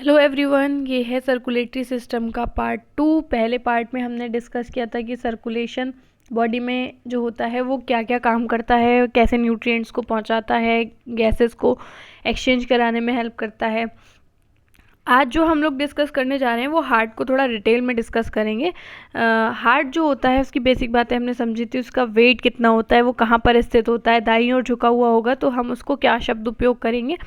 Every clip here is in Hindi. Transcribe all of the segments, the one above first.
हेलो एवरीवन, ये है सर्कुलेटरी सिस्टम का पार्ट 2। पहले पार्ट में हमने डिस्कस किया था कि सर्कुलेशन बॉडी में जो होता है वो क्या क्या काम करता है, कैसे न्यूट्रिएंट्स को पहुंचाता है, गैसेस को एक्सचेंज कराने में हेल्प करता है। आज जो हम लोग डिस्कस करने जा रहे हैं वो हार्ट को थोड़ा डिटेल में डिस्कस करेंगे। हार्ट जो होता है उसकी बेसिक बातें हमने समझी थी, उसका वेट कितना होता है, वो कहाँ पर स्थित होता है, दाईं ओर झुका हुआ होगा तो हम उसको क्या शब्द उपयोग करेंगे।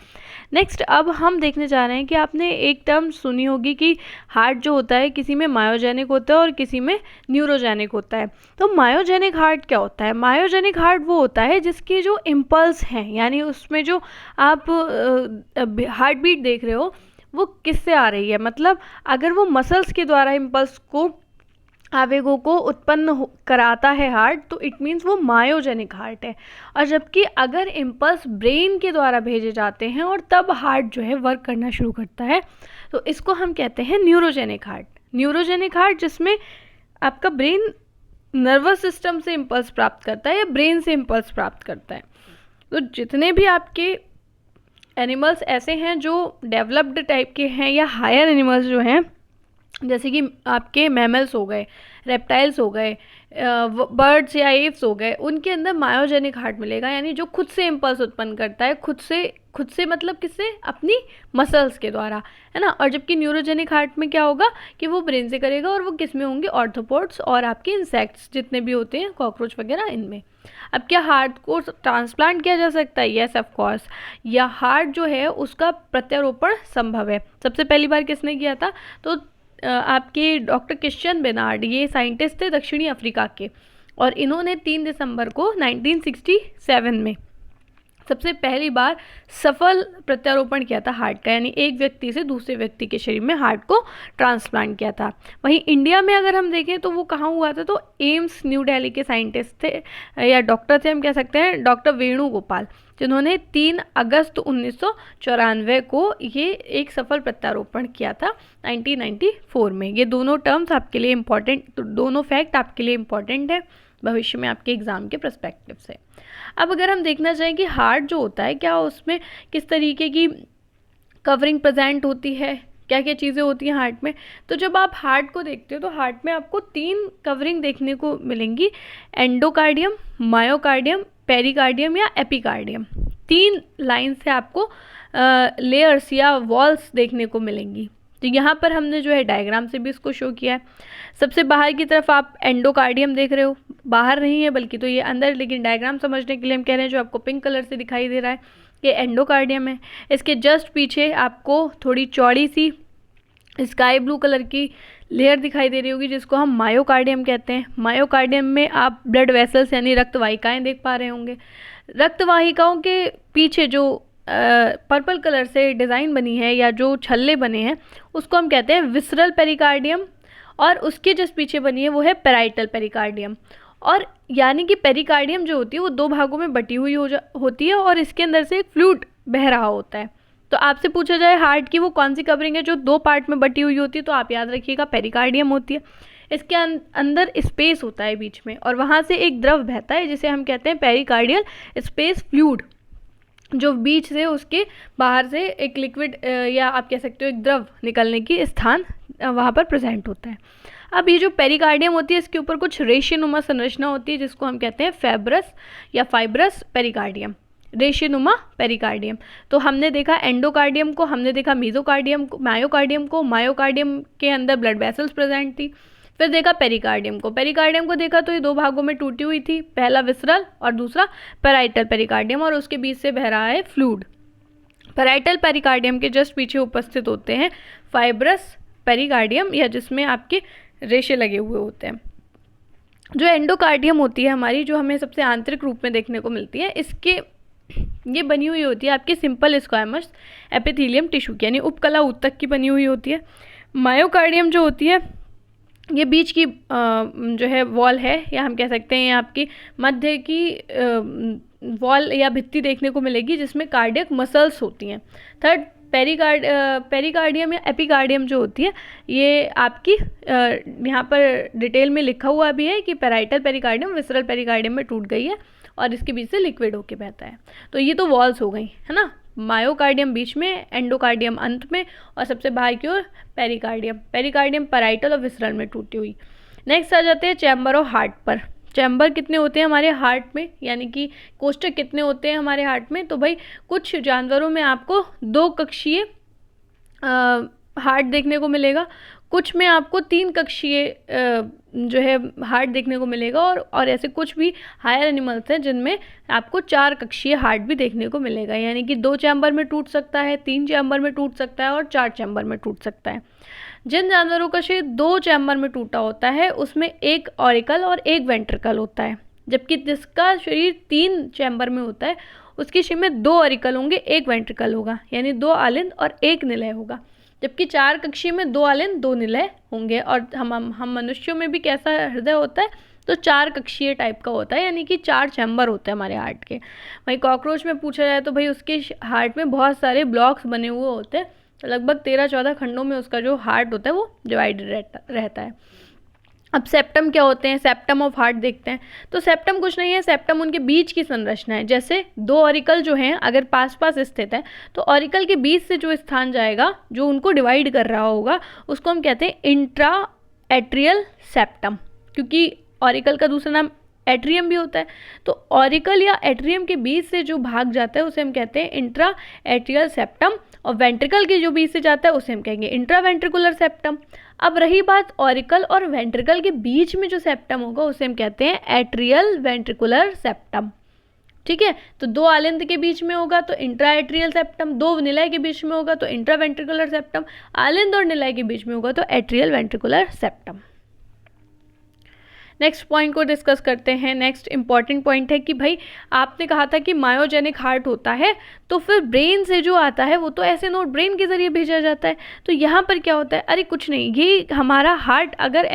नेक्स्ट अब हम देखने जा रहे हैं कि आपने एक टर्म सुनी होगी कि हार्ट जो होता है किसी में मायोजेनिक होता है और किसी में न्यूरोजेनिक होता है। तो मायोजेनिक हार्ट क्या होता है? मायोजेनिक हार्ट वो होता है जिसके जो इम्पल्स हैं, यानी उसमें जो आप हार्ट बीट देख रहे हो वो किससे आ रही है, मतलब अगर वो मसल्स के द्वारा इम्पल्स को, आवेगों को उत्पन्न कराता है हार्ट, तो इट मीन्स वो मायोजेनिक हार्ट है। और जबकि अगर इम्पल्स ब्रेन के द्वारा भेजे जाते हैं और तब हार्ट जो है वर्क करना शुरू करता है, तो इसको हम कहते हैं न्यूरोजेनिक हार्ट। न्यूरोजेनिक हार्ट जिसमें आपका ब्रेन नर्वस सिस्टम से इम्पल्स प्राप्त करता है या ब्रेन से इम्पल्स प्राप्त करता है। तो जितने भी आपके एनिमल्स ऐसे हैं जो डेवलप्ड टाइप के हैं या हायर एनिमल्स जो हैं, जैसे कि आपके मैमल्स हो गए, रेप्टाइल्स हो गए, बर्ड्स या एप्स हो गए, उनके अंदर मायोजेनिक हार्ट मिलेगा, यानी जो खुद से इम्पल्स उत्पन्न करता है, खुद से मतलब किससे? अपनी मसल्स के द्वारा, है ना। और जबकि न्यूरोजेनिक हार्ट में क्या होगा कि वो ब्रेन से करेगा, और वो किस में होंगे? ऑर्थोपोड्स और आपके इंसेक्ट्स जितने भी होते हैं, कॉकरोच वगैरह, इनमें। अब क्या हार्ट को ट्रांसप्लांट किया जा सकता है? Yes of course. या हार्ट जो है उसका प्रत्यारोपण संभव है। सबसे पहली बार किसने किया था? तो आपके डॉक्टर क्रिश्चियन बेनार्ड, ये साइंटिस्ट थे दक्षिणी अफ्रीका के, और इन्होंने 3 दिसंबर को 1967 में सबसे पहली बार सफल प्रत्यारोपण किया था हार्ट का, यानी एक व्यक्ति से दूसरे व्यक्ति के शरीर में हार्ट को ट्रांसप्लांट किया था। वहीं इंडिया में अगर हम देखें तो वो कहाँ हुआ था? तो एम्स न्यू दिल्ली के साइंटिस्ट थे या डॉक्टर थे, हम कह सकते हैं, डॉक्टर वेणुगोपाल, जिन्होंने 3 अगस्त 1994 को ये एक सफल प्रत्यारोपण किया था 1994 में। ये दोनों टर्म्स आपके लिए इम्पॉर्टेंट, दोनों फैक्ट आपके लिए इम्पॉर्टेंट है भविष्य में आपके एग्जाम के पर्सपेक्टिव से। अब अगर हम देखना चाहें कि हार्ट जो होता है, क्या उसमें किस तरीके की कवरिंग प्रेजेंट होती है, क्या क्या चीज़ें होती हैं हार्ट में, तो जब आप हार्ट को देखते हो तो हार्ट में आपको 3 कवरिंग देखने को मिलेंगी: एंडोकार्डियम, मायोकार्डियम, पेरिकार्डियम या एपिकार्डियम। 3 लाइन से आपको लेयर्स या वॉल्स देखने को मिलेंगी। तो यहाँ पर हमने जो है डायग्राम से भी इसको शो किया है। सबसे बाहर की तरफ आप एंडोकार्डियम देख रहे हो, बाहर नहीं है बल्कि तो ये अंदर, लेकिन डायग्राम समझने के लिए हम कह रहे हैं, जो आपको पिंक कलर से दिखाई दे रहा है ये एंडोकार्डियम है। इसके जस्ट पीछे आपको थोड़ी चौड़ी सी स्काई ब्लू कलर की लेयर दिखाई दे रही होगी, जिसको हम मायोकार्डियम कहते हैं। मायोकार्डियम में आप ब्लड वेसल्स यानी रक्त वाहिकाएँ देख पा रहे होंगे। रक्त वाहिकाओं के पीछे जो पर्पल कलर से डिज़ाइन बनी है या जो छल्ले बने हैं, उसको हम कहते हैं विसरल पेरिकार्डियम, और उसके जस्ट पीछे बनी है वो है पेराइटल पेरिकार्डियम। और यानी कि पेरिकार्डियम जो होती है वो 2 भागों में बटी हुई होती है, और इसके अंदर से एक फ्लूइड बह रहा होता है। तो आपसे पूछा जाए हार्ट की वो कौन सी कवरिंग है जो 2 पार्ट में बटी हुई होती है, तो आप याद रखिएगा पेरिकार्डियम होती है। इसके अंदर स्पेस होता है बीच में, और वहाँ से एक द्रव बहता है जिसे हम कहते हैं पेरिकार्डियल स्पेस फ्लूइड, जो बीच से उसके बाहर से एक लिक्विड या आप कह सकते हो एक द्रव निकलने की स्थान वहाँ पर प्रेजेंट होता है। अब ये जो पेरिकार्डियम होती है इसके ऊपर कुछ रेशेनुमा संरचना होती है, जिसको हम कहते हैं फाइब्रस या फाइब्रस पेरिकार्डियम, रेशेनुमा पेरिकार्डियम। तो हमने देखा एंडोकार्डियम को, हमने देखा मीजोकार्डियम को, मायोकार्डियम को। मायोकार्डियम के अंदर ब्लड वेसल्स प्रेजेंट थी। फिर देखा पेरिकार्डियम को। पेरिकार्डियम को देखा तो ये 2 भागों में टूटी हुई थी, पहला विसरल और दूसरा पेराइटल पेरिकार्डियम, और उसके बीच से बह रहा है फ्लूइड। पेराइटल पेरिकार्डियम के जस्ट पीछे उपस्थित होते हैं फाइब्रस पेरिकार्डियम, या जिसमें आपके रेशे लगे हुए होते हैं। जो एंडोकार्डियम होती है हमारी, जो हमें सबसे आंतरिक रूप में देखने को मिलती है, इसके ये बनी हुई होती है आपके सिंपल स्क्वामस एपिथेलियम टिश्यू की, यानी उपकला ऊतक की बनी हुई होती है। मायोकार्डियम जो होती है ये बीच की जो है वॉल है, या हम कह सकते हैं आपकी मध्य की वॉल या भित्ति देखने को मिलेगी, जिसमें कार्डियक मसल्स होती हैं। थर्ड पेरिकार्डियम या एपिकार्डियम जो होती है, ये आपकी यहाँ पर डिटेल में लिखा हुआ भी है कि पेराइटल पेरिकार्डियम विसरल पेरिकार्डियम में टूट गई है और इसके बीच से लिक्विड होके बहता है। तो ये तो वॉल्स हो गई, है ना। मायोकार्डियम बीच में, एंडोकार्डियम अंत में, और सबसे बाहर की ओर पेरिकार्डियम। पेरिकार्डियम पैराइटल और विसरल में टूटी हुई। नेक्स्ट आ जाते हैं चैम्बर ऑफ हार्ट पर। चैम्बर कितने होते हैं हमारे हार्ट में, यानी कि कोष्ठक कितने होते हैं हमारे हार्ट में? तो भाई कुछ जानवरों में आपको 2 कक्षीय हार्ट देखने को मिलेगा, कुछ में आपको 3 कक्षीय जो है हार्ट देखने को मिलेगा, और ऐसे कुछ भी हायर एनिमल्स हैं जिनमें आपको 4 कक्षीय हार्ट भी देखने को मिलेगा, यानी कि 2 चैम्बर में टूट सकता है, 3 चैम्बर में टूट सकता है और 4 चैम्बर में टूट सकता है। जिन जानवरों का शरीर 2 चैम्बर में टूटा होता है उसमें 1 ऑरिकल और 1 वेंट्रिकल होता है, जबकि जिसका शरीर 3 चैम्बर में होता है उसके शरीर में 2 ऑरिकल होंगे, 1 वेंट्रिकल होगा, यानी 2 आलिंद और 1 निलय होगा। जबकि 4 कक्षीय में 2 आलिंद 2 निलय होंगे। और हम मनुष्यों में भी कैसा हृदय होता है? तो 4 कक्षीय टाइप का होता है, यानी कि 4 चैम्बर होते हैं हमारे हार्ट के। भाई कॉकरोच में पूछा जाए तो भाई उसके हार्ट में बहुत सारे ब्लॉक्स बने हुए होते हैं, तो लगभग 13-14 खंडों में उसका जो हार्ट होता है वो डिवाइडेड रहता है। अब सेप्टम क्या होते हैं? सेप्टम ऑफ हार्ट देखते हैं। तो सेप्टम कुछ नहीं है, सेप्टम उनके बीच की संरचना है। जैसे 2 ऑरिकल जो हैं अगर पास पास स्थित है तो ऑरिकल के बीच से जो स्थान जाएगा जो उनको डिवाइड कर रहा होगा उसको हम कहते हैं इंट्रा एट्रियल सेप्टम, क्योंकि ऑरिकल का दूसरा नाम एट्रियम भी होता है। तो ऑरिकल या एट्रियम के बीच से जो भाग जाता है उसे हम कहते हैं इंट्रा एट्रियल सेप्टम, और वेंट्रिकल के जो बीच से जाता है उसे हम कहेंगे इंट्रा वेंट्रिकुलर सेप्टम। अब रही बात ऑरिकल और वेंट्रिकल के बीच में जो सेप्टम होगा उसे हम कहते हैं एट्रियल वेंट्रिकुलर सेप्टम। ठीक है, तो 2 आलिंद के बीच में होगा तो इंट्रा एट्रियल सेप्टम, 2 निलय के बीच में होगा तो इंट्रा वेंट्रिकुलर सेप्टम, आलिंद और निलय के बीच में होगा तो atrial ventricular septum. Next point को डिस्कस करते हैं। नेक्स्ट इंपॉर्टेंट पॉइंट है कि भाई आपने कहा था कि मायोजेनिक हार्ट होता है, तो फिर ब्रेन से जो आता है वो तो ऐसे नोट ब्रेन के ज़रिए भेजा जाता है। तो यहाँ पर क्या होता है? अरे कुछ नहीं, ये हमारा हार्ट अगर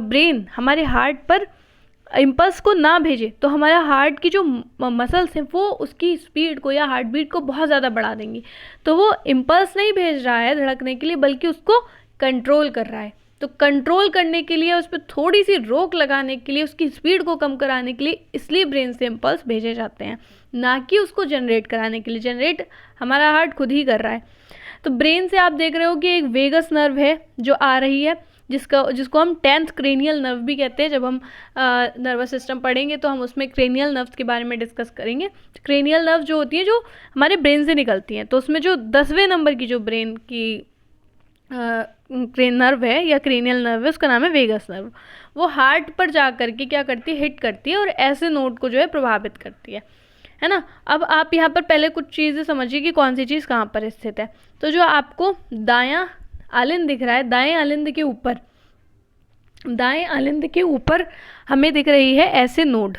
ब्रेन हमारे हार्ट पर इम्पल्स को ना भेजे तो हमारा हार्ट की जो मसल्स हैं वो उसकी स्पीड को या हार्ट बीट को बहुत ज़्यादा बढ़ा देंगी। तो वो इम्पल्स नहीं भेज रहा है धड़कने के लिए, बल्कि उसको कंट्रोल कर रहा है। तो कंट्रोल करने के लिए, उस पर थोड़ी सी रोक लगाने के लिए, उसकी स्पीड को कम कराने के लिए, इसलिए ब्रेन से इम्पल्स भेजे जाते हैं, ना कि उसको जनरेट कराने के लिए। जनरेट हमारा हार्ट खुद ही कर रहा है। तो ब्रेन से आप देख रहे हो कि एक वेगस नर्व है जो आ रही है, जिसको हम 10th क्रेनियल नर्व भी कहते हैं। जब हम नर्वस सिस्टम पढ़ेंगे तो हम उसमें क्रेनियल नर्व्स के बारे में डिस्कस करेंगे। क्रेनियल नर्व जो होती हैं जो हमारे ब्रेन से निकलती हैं, तो उसमें जो 10वें नंबर की जो ब्रेन की नर्व है या क्रेनियल नर्व है उसका नाम है वेगस नर्व। वो हार्ट पर जा करके क्या करती है? हिट करती है और ऐसे नोड को जो है प्रभावित करती है ना। अब आप यहाँ पर पहले कुछ चीज़ें समझिए कि कौन सी चीज़ कहाँ पर स्थित है। तो जो आपको दायां आलिंद दिख रहा है, दाएं आलिंद के ऊपर हमें दिख रही है ऐसे नोड,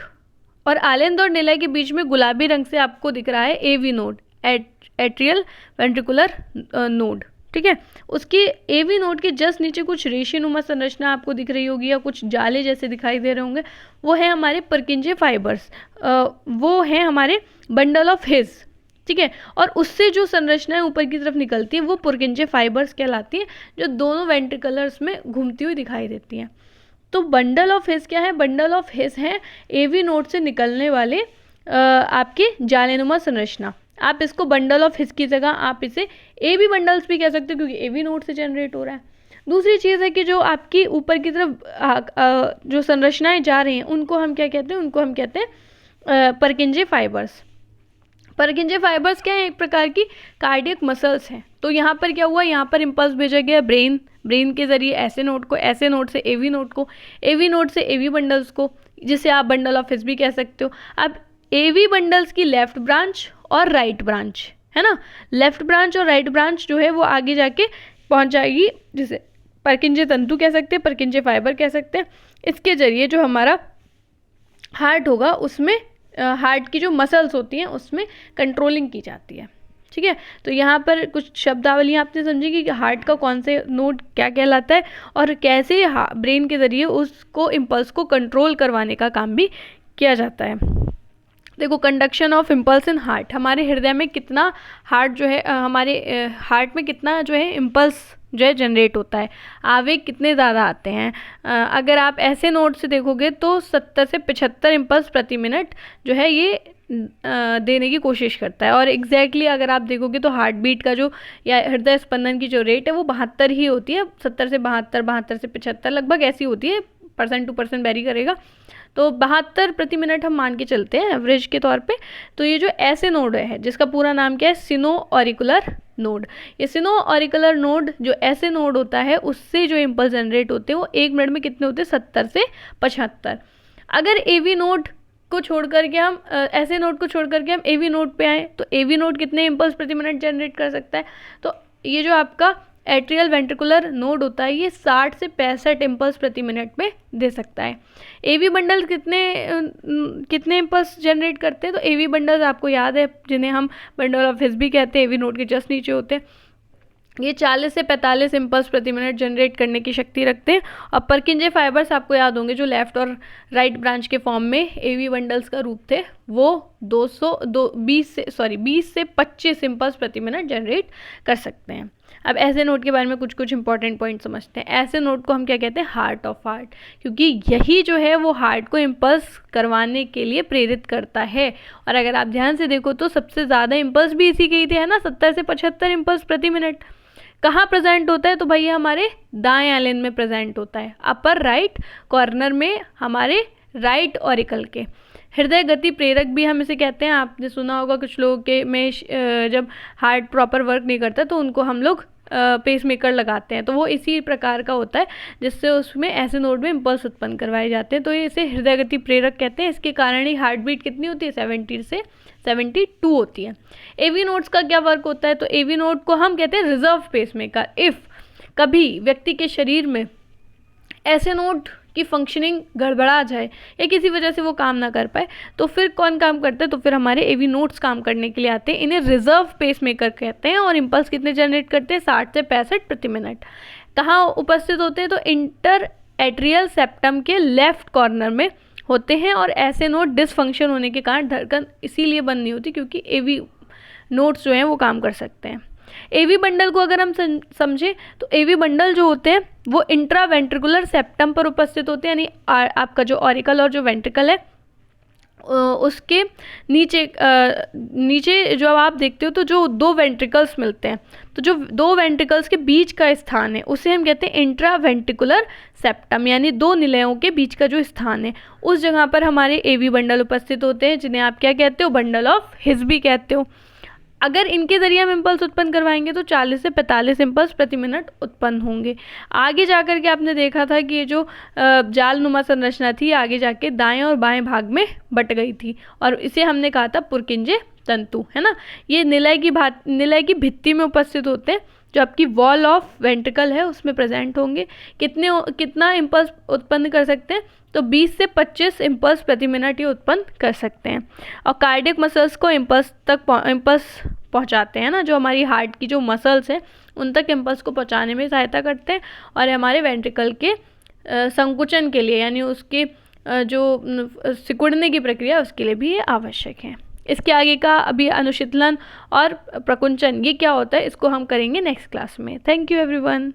और आलिंद और निलय के बीच में गुलाबी रंग से आपको दिख रहा है AV node, atrial ventricular node. ठीक है, उसकी एवी नोड के जस्ट नीचे कुछ रेशेनुमा संरचना आपको दिख रही होगी या कुछ जाले जैसे दिखाई दे रहे होंगे, वो है हमारे परकिंजे फाइबर्स, वो है हमारे बंडल ऑफ हिज। ठीक है, और उससे जो संरचनाएं ऊपर की तरफ निकलती हैं वो पुरकिंजे फाइबर्स कहलाती हैं, जो दोनों वेंट्रिकलर्स में घूमती हुई दिखाई देती हैं। तो बंडल ऑफ हिज क्या है? बंडल ऑफ हिज है एवी नोड से निकलने वाले आपके जालेनुमा संरचना। आप इसको बंडल ऑफ हिज की जगह आप इसे एवी बंडल्स भी कह सकते हो, क्योंकि एवी नोड से जनरेट हो रहा है। दूसरी चीज़ है कि जो आपकी ऊपर की तरफ जो संरचनाएं जा रही हैं उनको हम क्या कहते हैं? उनको हम कहते हैं परकिंजे फाइबर्स। परकिंजे फाइबर्स क्या है? एक प्रकार की कार्डियक मसल्स हैं। तो यहाँ पर क्या हुआ? यहाँ पर इम्पल्स भेजा गया ब्रेन के जरिए ऐसे नोड को, ऐसे नोड से एवी नोड को, एवी नोड से एवी बंडल्स को, जिसे आप बंडल ऑफ हिज भी कह सकते हो। अब एवी बंडल्स की लेफ्ट ब्रांच और राइट ब्रांच है ना, लेफ्ट ब्रांच और राइट ब्रांच जो है वो आगे जाके पहुँच जाएगी, जिसे परकिंजे तंतु कह सकते हैं, परकिंजे फाइबर कह सकते हैं। इसके जरिए जो हमारा हार्ट होगा उसमें हार्ट की जो मसल्स होती हैं उसमें कंट्रोलिंग की जाती है। ठीक है, तो यहाँ पर कुछ शब्दावली आपने समझी कि हार्ट का कौन से नोड क्या कहलाता है और कैसे ब्रेन के ज़रिए उसको इम्पल्स को कंट्रोल करवाने का काम भी किया जाता है। देखो, conduction of impulse in heart, हमारे हृदय में कितना हार्ट जो है हमारे हार्ट में कितना जो है इम्पल्स जो है जनरेट होता है, आवेग कितने ज़्यादा आते हैं। अगर आप ऐसे नोट से देखोगे तो 70 से 75 इम्पल्स प्रति मिनट जो है ये देने की कोशिश करता है। और एग्जैक्टली अगर आप देखोगे तो हार्ट बीट का जो या हृदय स्पंदन की जो रेट है वो 72 ही होती है, 70 से 72, 72 से 75 लगभग ऐसी होती है, परसेंट टू परसेंट वेरी करेगा। तो 72 प्रति मिनट हम मान के चलते हैं एवरेज के तौर पे। तो ये जो ऐसे नोड है जिसका पूरा नाम क्या है, सिनो ऑरिकुलर नोड, ये सिनो ऑरिकुलर नोड जो ऐसे नोड होता है उससे जो इम्पल्स जनरेट होते हैं वो 1 मिनट में कितने होते हैं, 70 से 75। अगर एवी नोड को छोड़ करके हम ऐसे नोड को छोड़ करके हम एवी नोड पे आए तो एवी नोड कितने इम्पल्स प्रति मिनट जनरेट कर सकता है, तो ये जो आपका एट्रियल वेंट्रिकुलर नोड होता है ये 60 से 65 इम्पल्स प्रति मिनट में दे सकता है। एवी बंडल कितने इम्पल्स जनरेट करते हैं, तो एवी बंडल्स आपको याद है जिन्हें हम बंडल ऑफ हिस भी कहते हैं, एवी नोड के जस्ट नीचे होते हैं। ये 40 से 45 इम्पल्स प्रति मिनट जनरेट करने की शक्ति रखते हैं। और परकिंजे फाइबर्स आपको याद होंगे जो लेफ्ट और राइट ब्रांच के फॉर्म में एवी बंडल्स का रूप थे, वो 20 से 25 इम्पल्स प्रति मिनट जनरेट कर सकते हैं। अब ऐसे नोड के बारे में कुछ इंपॉर्टेंट पॉइंट समझते हैं। ऐसे नोड को हम क्या कहते हैं, हार्ट ऑफ हार्ट, क्योंकि यही जो है वो हार्ट को इम्पल्स करवाने के लिए प्रेरित करता है। और अगर आप ध्यान से देखो तो सबसे ज़्यादा इम्पल्स भी इसी के ही थे, है ना, 70 से 75 इम्पल्स प्रति मिनट। कहाँ प्रेजेंट होता है, तो भैया हमारे दाएं एलिन में प्रेजेंट होता है, अपर राइट कॉर्नर में हमारे राइट ऑरिकल के। हृदय गति प्रेरक भी हम इसे कहते हैं। आपने सुना होगा कुछ लोगों के में जब हार्ट प्रॉपर वर्क नहीं करता तो उनको हम लोग पेस मेकर लगाते हैं, तो वो इसी प्रकार का होता है जिससे उसमें ऐसे नोड में इम्पल्स उत्पन्न करवाए जाते हैं। तो ये इसे हृदय गति प्रेरक कहते हैं। इसके कारण ही हार्ट बीट कितनी होती है, 70 से 72 होती है। एवी नोड्स का क्या वर्क होता है, तो एवी नोड को हम कहते हैं रिजर्व पेस मेकर। इफ़ कभी व्यक्ति के शरीर में ऐसे नोड की फंक्शनिंग गड़बड़ा जाए या किसी वजह से वो काम ना कर पाए तो फिर कौन काम करता है, तो फिर हमारे एवी नोड्स काम करने के लिए आते हैं। इन्हें रिजर्व पेस मेकर कहते हैं। और इम्पल्स कितने जनरेट करते हैं, 60 से 65 प्रति मिनट। कहाँ उपस्थित होते हैं, तो इंटर एट्रियल सेप्टम के लेफ्ट कॉर्नर में होते हैं। और ऐसे नोड डिसफंक्शन होने के कारण धड़कन इसीलिए बंद नहीं होती क्योंकि एवी नोड्स जो हैं वो काम कर सकते हैं। एवी बंडल को अगर हम समझें तो एवी बंडल जो होते हैं वो इंट्रा वेंट्रिकुलर सेप्टम पर उपस्थित होते हैं, यानी आपका जो ऑरिकल और जो वेंट्रिकल है उसके नीचे जो आप देखते हो तो जो 2 वेंट्रिकल्स मिलते हैं, तो जो 2 वेंट्रिकल्स के बीच का स्थान है उसे हम कहते हैं इंट्रा वेंट्रिकुलर सेप्टम, यानी 2 निलयों के बीच का जो स्थान है उस जगह पर हमारे एवी बंडल उपस्थित होते हैं, जिन्हें आप क्या कहते हो, बंडल ऑफ हिस भी कहते हो। अगर इनके ज़रिए हम इम्पल्स उत्पन्न करवाएंगे तो 40 से 45 इम्पल्स प्रति मिनट उत्पन्न होंगे। आगे जाकर के आपने देखा था कि ये जो जालनुमा संरचना थी आगे जाके दाएं और बाएं भाग में बट गई थी और इसे हमने कहा था पुरकिंजे तंतु, है ना। ये निलय की भित्ति में उपस्थित होते हैं जो आपकी वॉल ऑफ वेंट्रिकल है उसमें प्रेजेंट होंगे। कितना इम्पल्स उत्पन्न कर सकते हैं, तो 20 से 25 इम्पल्स प्रति मिनट ये उत्पन्न कर सकते हैं। और कार्डियक मसल्स को इम्पल्स पहुंचाते हैं ना, जो हमारी हार्ट की जो मसल्स हैं उन तक इम्पल्स को पहुंचाने में सहायता करते हैं और हमारे वेंट्रिकल के संकुचन के लिए, यानी उसके जो सिकुड़ने की प्रक्रिया उसके लिए भी ये आवश्यक है। इसके आगे का अभी अनुशीतलन और प्रकुंचन ये क्या होता है इसको हम करेंगे नेक्स्ट क्लास में। Thank you everyone.